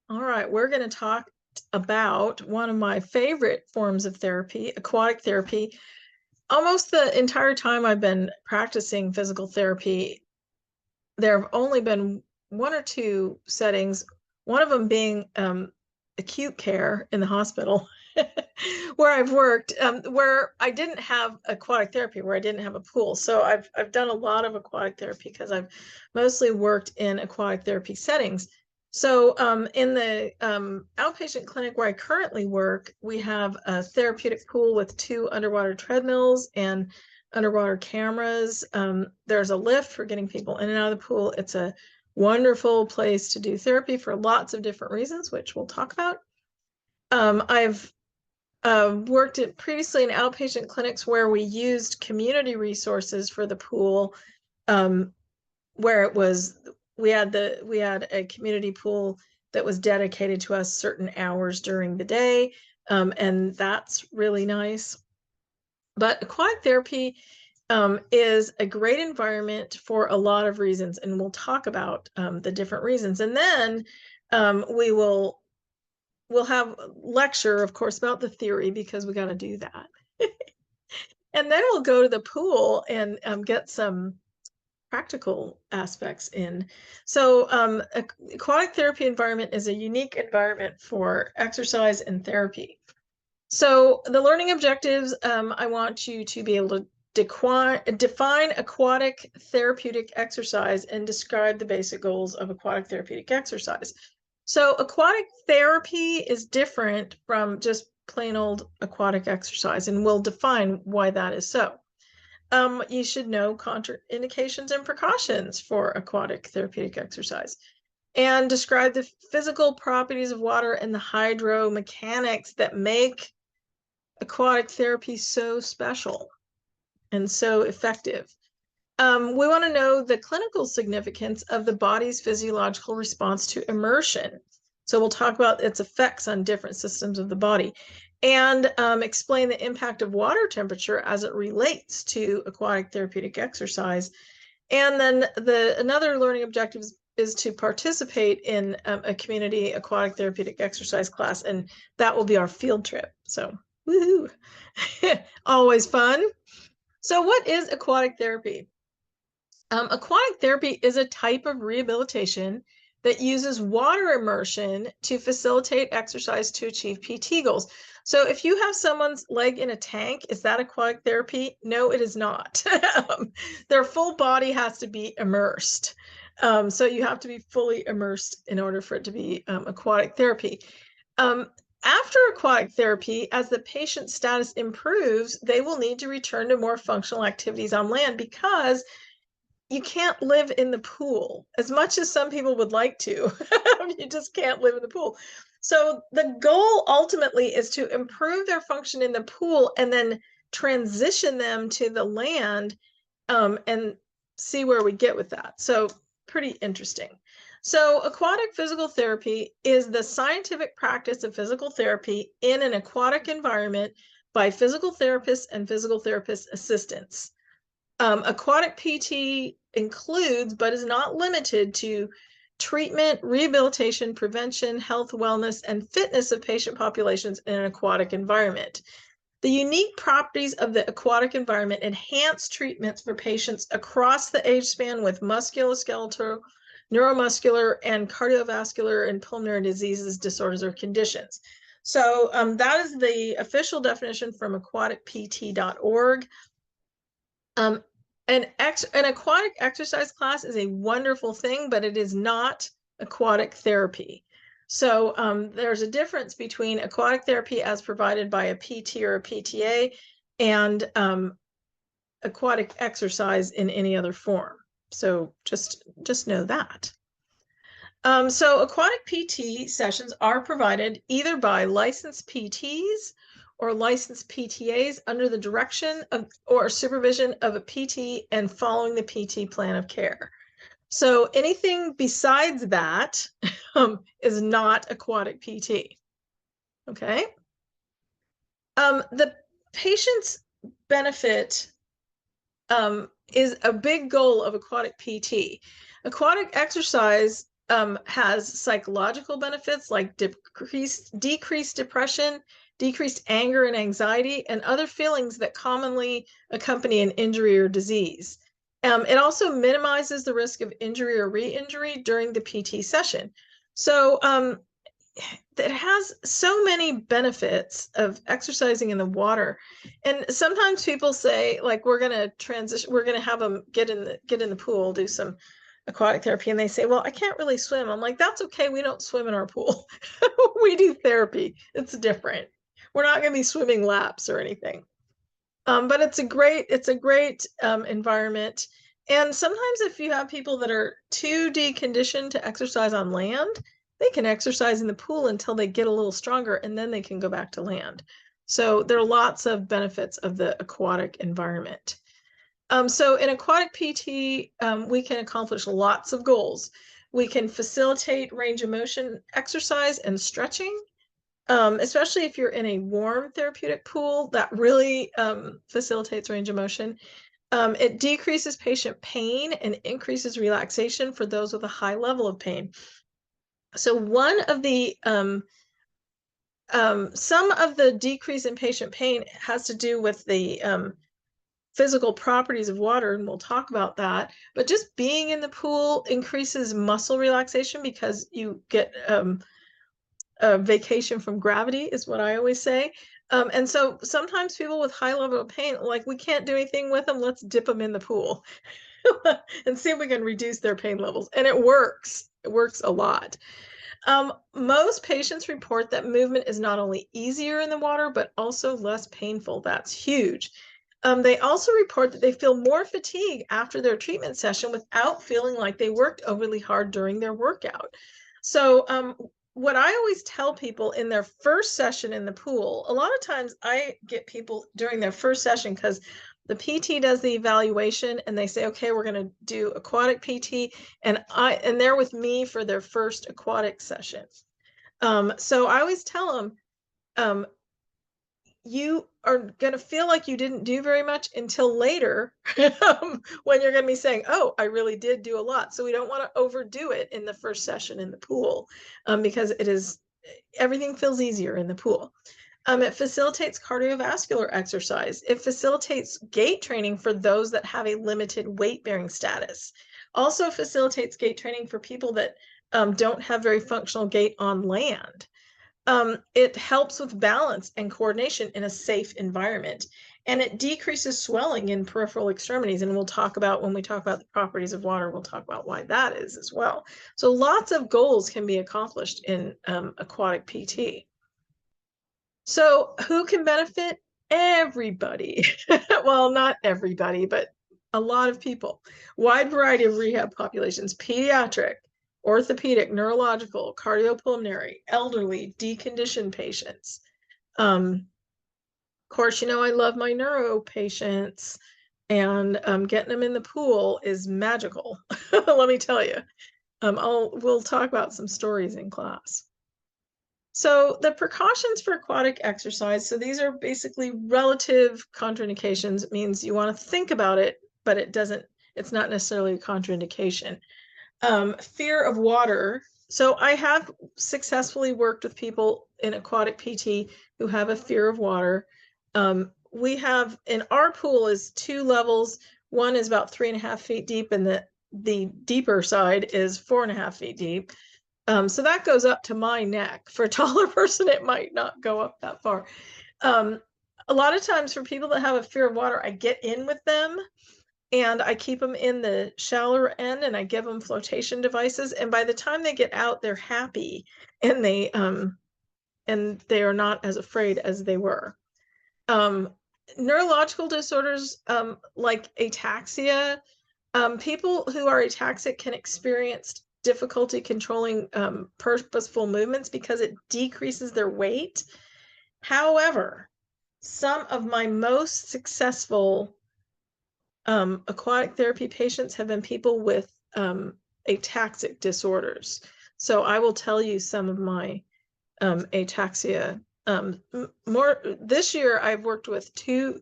All right, we're going to talk about one of my favorite forms of therapy, aquatic therapy. Almost the entire time I've been practicing physical therapy, there have only been one or two settings, one of them being acute care in the hospital where I've worked, where I didn't have aquatic therapy, where I didn't have a pool. So I've done a lot of aquatic therapy because I've mostly worked in aquatic therapy settings. So in the outpatient clinic where I currently work, we have a therapeutic pool with 2 underwater treadmills and underwater cameras. There's a lift for getting people in and out of the pool. It's a wonderful place to do therapy for lots of different reasons, which we'll talk about. I've worked at previously in outpatient clinics where we used community resources for the pool, where it was we had a community pool that was dedicated to us certain hours during the day, and that's really nice. But aquatic therapy is a great environment for a lot of reasons, and we'll talk about the different reasons. And then we'll have a lecture, of course, about the theory because we got to do that. And then we'll go to the pool and get some practical aspects in. So aquatic therapy environment is a unique environment for exercise and therapy. So the learning objectives, I want you to be able to define aquatic therapeutic exercise and describe the basic goals of aquatic therapeutic exercise. So aquatic therapy is different from just plain old aquatic exercise, and we'll define why that is so. You should know contraindications and precautions for aquatic therapeutic exercise and describe the physical properties of water and the hydromechanics that make aquatic therapy so special and so effective. We want to know the clinical significance of the body's physiological response to immersion. So we'll talk about its effects on different systems of the body and explain the impact of water temperature as it relates to aquatic therapeutic exercise. And then another learning objective is to participate in a community aquatic therapeutic exercise class, and that will be our field trip. So, woohoo! Always fun. So, what is aquatic therapy? Aquatic therapy is a type of rehabilitation that uses water immersion to facilitate exercise to achieve PT goals. So if you have someone's leg in a tank, is that aquatic therapy? No, it is not. Their full body has to be immersed. So you have to be fully immersed in order for it to be aquatic therapy. After aquatic therapy, as the patient's status improves, they will need to return to more functional activities on land because you can't live in the pool as much as some people would like to. You just can't live in the pool. So the goal ultimately is to improve their function in the pool and then transition them to the land, and see where we get with that. So pretty interesting. So aquatic physical therapy is the scientific practice of physical therapy in an aquatic environment by physical therapists and physical therapist assistants. Aquatic PT includes, but is not limited to, treatment, rehabilitation, prevention, health, wellness, and fitness of patient populations in an aquatic environment. The unique properties of the aquatic environment enhance treatments for patients across the age span with musculoskeletal, neuromuscular, and cardiovascular and pulmonary diseases, disorders, or conditions. So that is the official definition from aquaticpt.org. An aquatic exercise class is a wonderful thing, but it is not aquatic therapy. So there's a difference between aquatic therapy as provided by a PT or a PTA and aquatic exercise in any other form. So just know that. So aquatic PT sessions are provided either by licensed PTs or licensed PTAs under the direction of or supervision of a PT and following the PT plan of care. So anything besides that is not aquatic PT. Okay. The patient's benefit is a big goal of aquatic PT. Aquatic exercise has psychological benefits like decreased depression, decreased anger and anxiety, and other feelings that commonly accompany an injury or disease. It also minimizes the risk of injury or re-injury during the PT session. So it has so many benefits of exercising in the water. And sometimes people say, like, we're going to transition, we're going to have them get in the pool, do some aquatic therapy, and they say, well, I can't really swim. I'm like, that's okay, we don't swim in our pool. We do therapy. It's different. We're not going to be swimming laps or anything. But it's a great environment. And sometimes if you have people that are too deconditioned to exercise on land, they can exercise in the pool until they get a little stronger, and then they can go back to land. So there are lots of benefits of the aquatic environment. So in aquatic PT, we can accomplish lots of goals. We can facilitate range of motion exercise and stretching, especially if you're in a warm therapeutic pool, that really facilitates range of motion. It decreases patient pain and increases relaxation for those with a high level of pain. So one of the some of the decrease in patient pain has to do with the physical properties of water, and we'll talk about that. But just being in the pool increases muscle relaxation because you get a vacation from gravity, is what I always say. And so sometimes people with high level of pain, like, we can't do anything with them, let's dip them in the pool and see if we can reduce their pain levels. And it works. It works a lot. Most patients report that movement is not only easier in the water, but also less painful. That's huge. They also report that they feel more fatigue after their treatment session without feeling like they worked overly hard during their workout. So what I always tell people in their first session in the pool, a lot of times I get people during their first session because the PT does the evaluation and they say, okay, we're going to do aquatic PT, and they're with me for their first aquatic session. So I always tell them, you are going to feel like you didn't do very much until later when you're going to be saying, oh, I really did do a lot. So we don't want to overdo it in the first session in the pool, because everything feels easier in the pool. It facilitates cardiovascular exercise. It facilitates gait training for those that have a limited weight-bearing status. Also facilitates gait training for people that don't have very functional gait on land. It helps with balance and coordination in a safe environment, and it decreases swelling in peripheral extremities. And we'll talk about, when we talk about the properties of water, we'll talk about why that is as well. So lots of goals can be accomplished in aquatic PT. So who can benefit? Everybody. Well, not everybody, but a lot of people. Wide variety of rehab populations: pediatric, orthopedic, neurological, cardiopulmonary, elderly, deconditioned patients. Of course, I love my neuro patients, and getting them in the pool is magical. Let me tell you. We'll talk about some stories in class. So the precautions for aquatic exercise, so these are basically relative contraindications. It means you want to think about it, but it's not necessarily a contraindication. Fear of water. So I have successfully worked with people in aquatic PT who have a fear of water. We have, in our pool, is 2 levels. One is about 3.5 feet deep, and the deeper side is 4.5 feet deep. So that goes up to my neck. For a taller person, it might not go up that far. A lot of times for people that have a fear of water, I get in with them and I keep them in the shallower end, and I give them flotation devices. And by the time they get out, they're happy, and they are not as afraid as they were. Neurological disorders, like ataxia, people who are ataxic can experience difficulty controlling purposeful movements because it decreases their weight. However, some of my most successful aquatic therapy patients have been people with ataxic disorders. So I will tell you some of my ataxia. More this year, I've worked with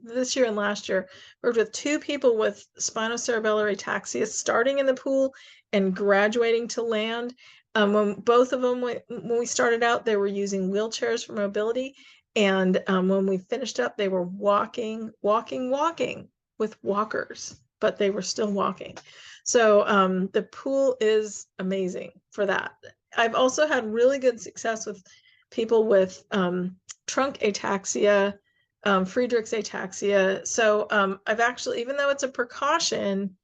this year and last year, worked with 2 people with spinocerebellar ataxia starting in the pool, and graduating to land. When both of them, when we started out, they were using wheelchairs for mobility. And when we finished up, they were walking with walkers, but they were still walking. So the pool is amazing for that. I've also had really good success with people with trunk ataxia, Friedrich's ataxia. So I've actually, even though it's a precaution,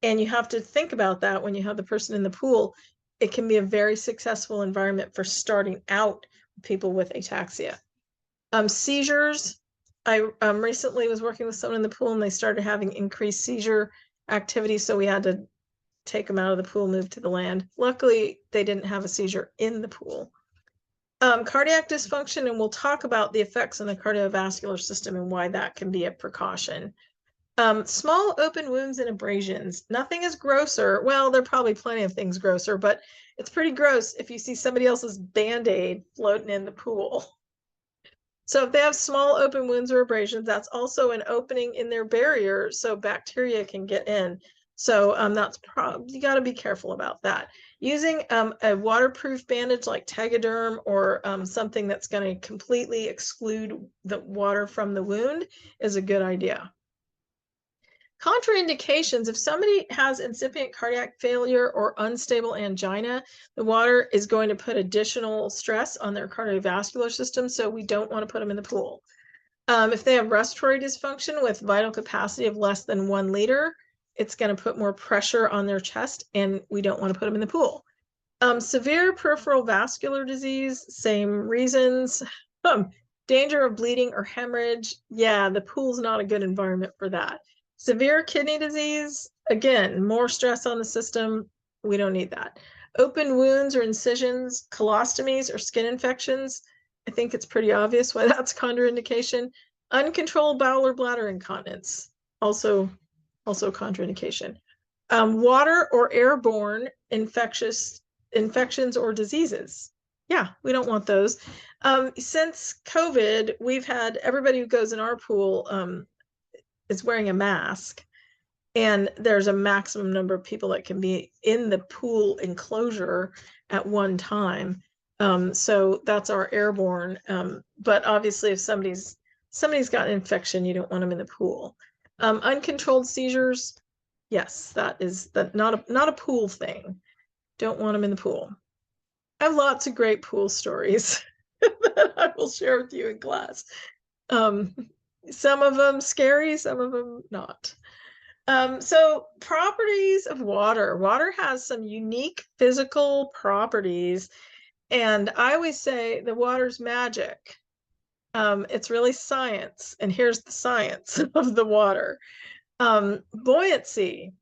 and you have to think about that when you have the person in the pool, it can be a very successful environment for starting out people with ataxia. Seizures, I recently was working with someone in the pool and they started having increased seizure activity, so we had to take them out of the pool, move to the land. Luckily, they didn't have a seizure in the pool. Cardiac dysfunction, and we'll talk about the effects on the cardiovascular system and why that can be a precaution. Small open wounds and abrasions. Nothing is grosser. Well, there are probably plenty of things grosser, but it's pretty gross if you see somebody else's Band-Aid floating in the pool. So if they have small open wounds or abrasions, that's also an opening in their barrier so bacteria can get in. So that's you got to be careful about that. Using a waterproof bandage like Tegaderm or something that's going to completely exclude the water from the wound is a good idea. Contraindications, if somebody has incipient cardiac failure or unstable angina, the water is going to put additional stress on their cardiovascular system, so we don't want to put them in the pool. If they have respiratory dysfunction with vital capacity of less than 1 liter, it's going to put more pressure on their chest, and we don't want to put them in the pool. Severe peripheral vascular disease, same reasons. Danger of bleeding or hemorrhage, yeah, the pool's not a good environment for that. Severe kidney disease, again, more stress on the system. We don't need that. Open wounds or incisions, colostomies or skin infections. I think it's pretty obvious why that's contraindication. Uncontrolled bowel or bladder incontinence, also contraindication. Water or airborne infections or diseases. Yeah, we don't want those. Since COVID, we've had everybody who goes in our pool is wearing a mask, and there's a maximum number of people that can be in the pool enclosure at one time. So that's our airborne. But obviously, if somebody's got an infection, you don't want them in the pool. Uncontrolled seizures, yes, that is not a pool thing. Don't want them in the pool. I have lots of great pool stories that I will share with you in class. Some of them scary, some of them not. So properties of water. Water has some unique physical properties, and I always say the water's magic. It's really science, and here's the science of the water. Buoyancy,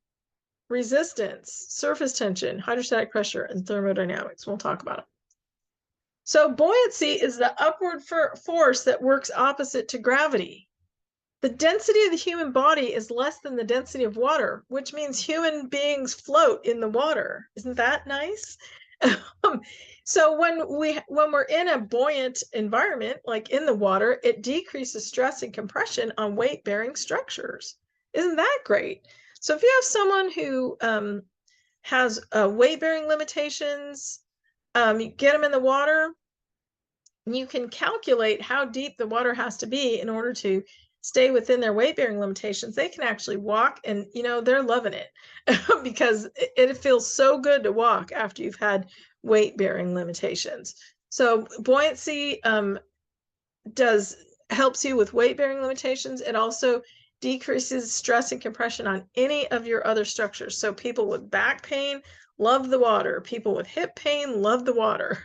resistance, surface tension, hydrostatic pressure, and thermodynamics. We'll talk about it. So buoyancy is the upward force that works opposite to gravity. The density of the human body is less than the density of water, which means human beings float in the water. Isn't that nice? So when we're in a buoyant environment, like in the water, it decreases stress and compression on weight-bearing structures. Isn't that great? So if you have someone who has weight-bearing limitations, you get them in the water, you can calculate how deep the water has to be in order to stay within their weight-bearing limitations. They can actually walk, and they're loving it because it feels so good to walk after you've had weight-bearing limitations. So buoyancy helps you with weight-bearing limitations. It also decreases stress and compression on any of your other structures. So people with back pain love the water. People with hip pain love the water.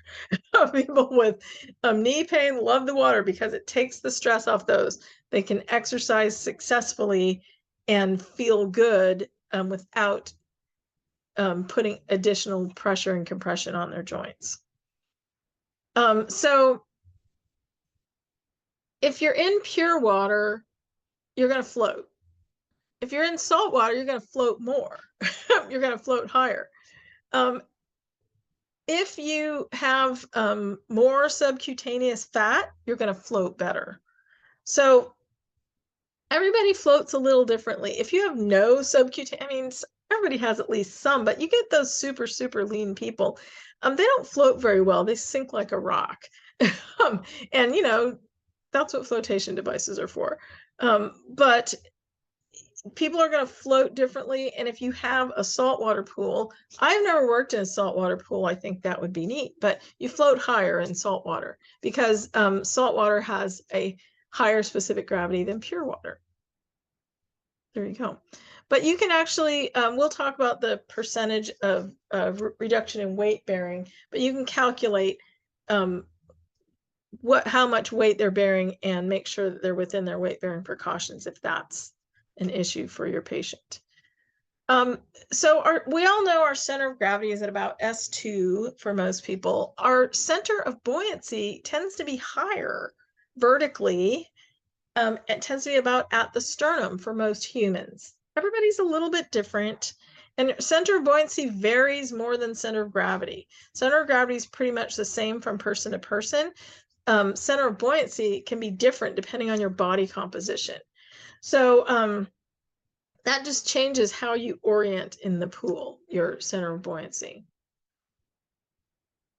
People with knee pain love the water because it takes the stress off those. They can exercise successfully and feel good without putting additional pressure and compression on their joints. So if you're in pure water, you're going to float. If you're in salt water, you're going to float more. You're going to float higher. If you have more subcutaneous fat, you're going to float better. So everybody floats a little differently. If you have no subcutaneous, everybody has at least some, but you get those super, super lean people. They don't float very well. They sink like a rock. And that's what flotation devices are for. But people are going to float differently. And if you have a saltwater pool, I've never worked in a saltwater pool. I think that would be neat, but you float higher in saltwater because saltwater has a higher specific gravity than pure water. There you go. But you can actually, we'll talk about the percentage of reduction in weight bearing, but you can calculate how much weight they're bearing and make sure that they're within their weight bearing precautions if that's an issue for your patient. So we all know our center of gravity is at about S2 for most people. Our center of buoyancy tends to be higher vertically. It tends to be about at the sternum for most humans. Everybody's a little bit different. And center of buoyancy varies more than center of gravity. Center of gravity is pretty much the same from person to person. Center of buoyancy can be different depending on your body composition. So that just changes how you orient in the pool, your center of buoyancy.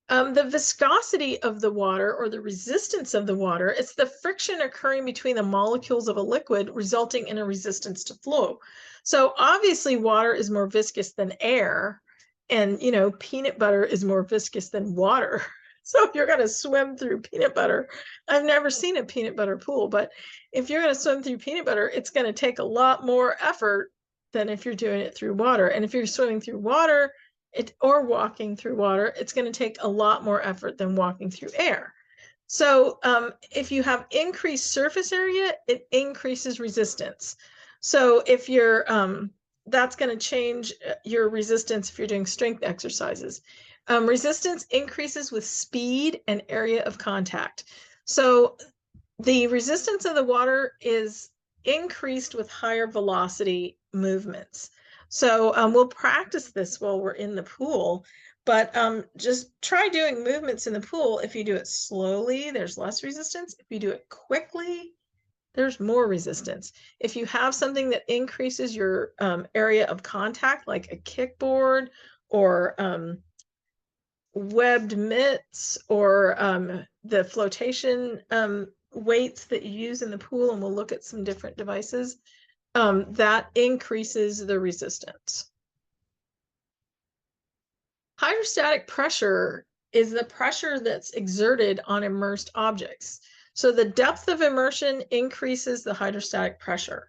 The viscosity of the water or the resistance of the water, it's the friction occurring between the molecules of a liquid resulting in a resistance to flow. So obviously water is more viscous than air, and peanut butter is more viscous than water. So if you're going to swim through peanut butter, I've never seen a peanut butter pool, but if you're going to swim through peanut butter, it's going to take a lot more effort than if you're doing it through water. And if you're swimming through water, or walking through water, it's going to take a lot more effort than walking through air. So if you have increased surface area, it increases resistance. So if you're, that's going to change your resistance if you're doing strength exercises. Resistance increases with speed and area of contact. So the resistance of the water is increased with higher velocity movements. So we'll practice this while we're in the pool, but just try doing movements in the pool. If you do it slowly, there's less resistance. If you do it quickly, there's more resistance. If you have something that increases your area of contact, like a kickboard or webbed mitts or the flotation weights that you use in the pool, and we'll look at some different devices, that increases the resistance. Hydrostatic pressure is the pressure that's exerted on immersed objects. So the depth of immersion increases the hydrostatic pressure.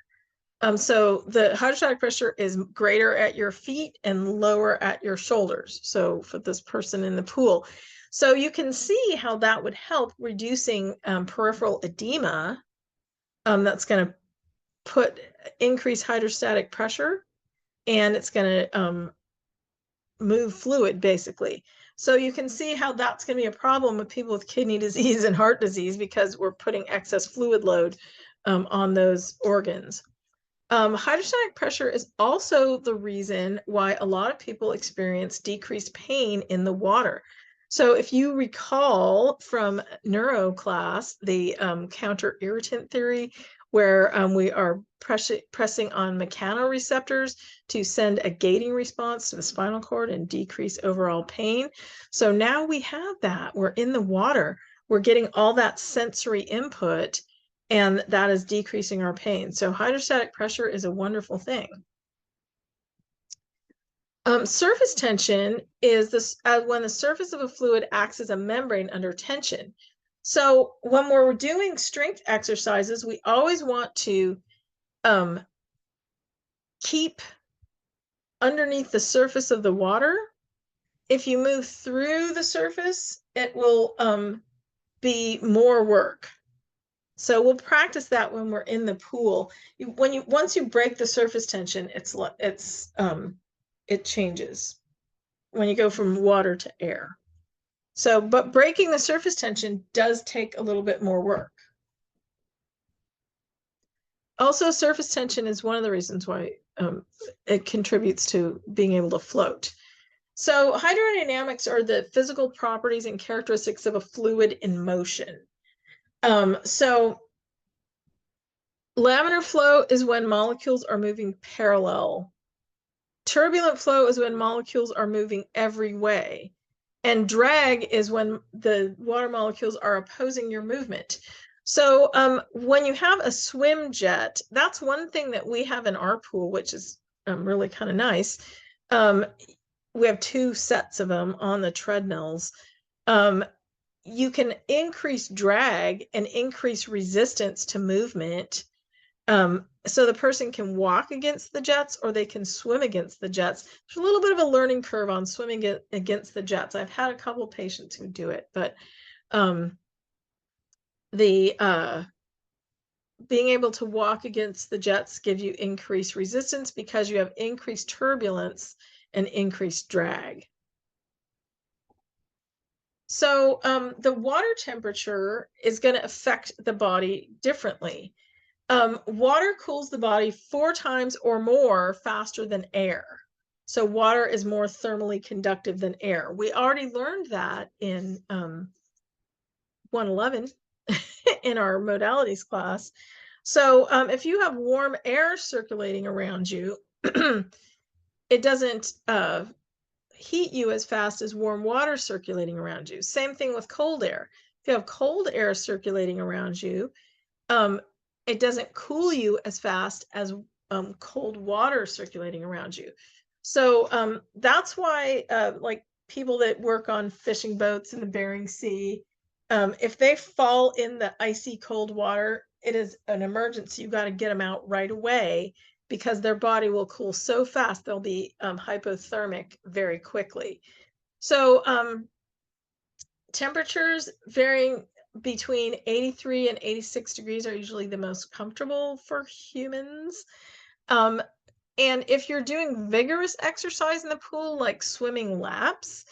So the hydrostatic pressure is greater at your feet and lower at your shoulders. So for this person in the pool. So you can see how that would help reducing peripheral edema. That's going to increase hydrostatic pressure, and it's going to move fluid basically. So you can see how that's going to be a problem with people with kidney disease and heart disease because we're putting excess fluid load on those organs. Hydrostatic pressure is also the reason why a lot of people experience decreased pain in the water. So if you recall from neuro class, the counter-irritant theory, where we are pressing on mechanoreceptors to send a gating response to the spinal cord and decrease overall pain. So now we have that. We're in the water. We're getting all that sensory input, and that is decreasing our pain. So hydrostatic pressure is a wonderful thing. Surface tension is this when the surface of a fluid acts as a membrane under tension. So when we're doing strength exercises, we always want to keep underneath the surface of the water. If you move through the surface, it will be more work. So we'll practice that when we're in the pool. Once you break the surface tension, it changes when you go from water to air. So, but breaking the surface tension does take a little bit more work. Also, surface tension is one of the reasons why it contributes to being able to float. So hydrodynamics are the physical properties and characteristics of a fluid in motion. So laminar flow is when molecules are moving parallel Turbulent flow is when molecules are moving every way. And drag is when the water molecules are opposing your movement. So when you have a swim jet, that's one thing that we have in our pool, which is really kind of nice. Um, we have 2 sets of them on the treadmills. Um, you can increase drag and increase resistance to movement. So the person can walk against the jets or they can swim against the jets. There's a little bit of a learning curve on swimming against the jets. I've had a couple patients who do it, but the being able to walk against the jets give you increased resistance because you have increased turbulence and increased drag. So the water temperature is going to affect the body differently. Water cools the body 4 times or more faster than air. So water is more thermally conductive than air. We already learned that in 111 in our modalities class. So if you have warm air circulating around you, it doesn't heat you as fast as warm water circulating around you. Same thing with cold air. If you have cold air circulating around you, it doesn't cool you as fast as cold water circulating around you. So that's why like people that work on fishing boats in the Bering Sea, if they fall in the icy cold water, it is an emergency. You got to get them out right away because their body will cool so fast they'll be hypothermic very quickly. So temperatures varying between 83 and 86 degrees are usually the most comfortable for humans. And if you're doing vigorous exercise in the pool, like swimming laps,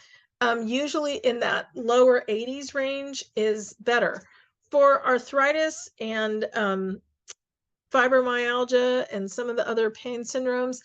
usually in that lower 80s range is better. For arthritis and fibromyalgia and some of the other pain syndromes,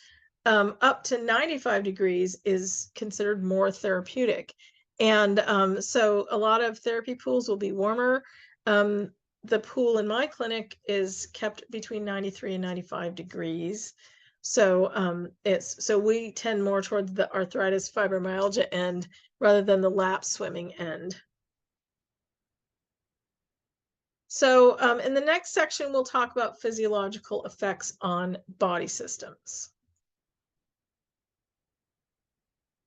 up to 95 degrees is considered more therapeutic. And so a lot of therapy pools will be warmer. The pool in my clinic is kept between 93 and 95 degrees. So so we tend more towards the arthritis fibromyalgia end rather than the lap swimming end. So in the next section, we'll talk about physiological effects on body systems.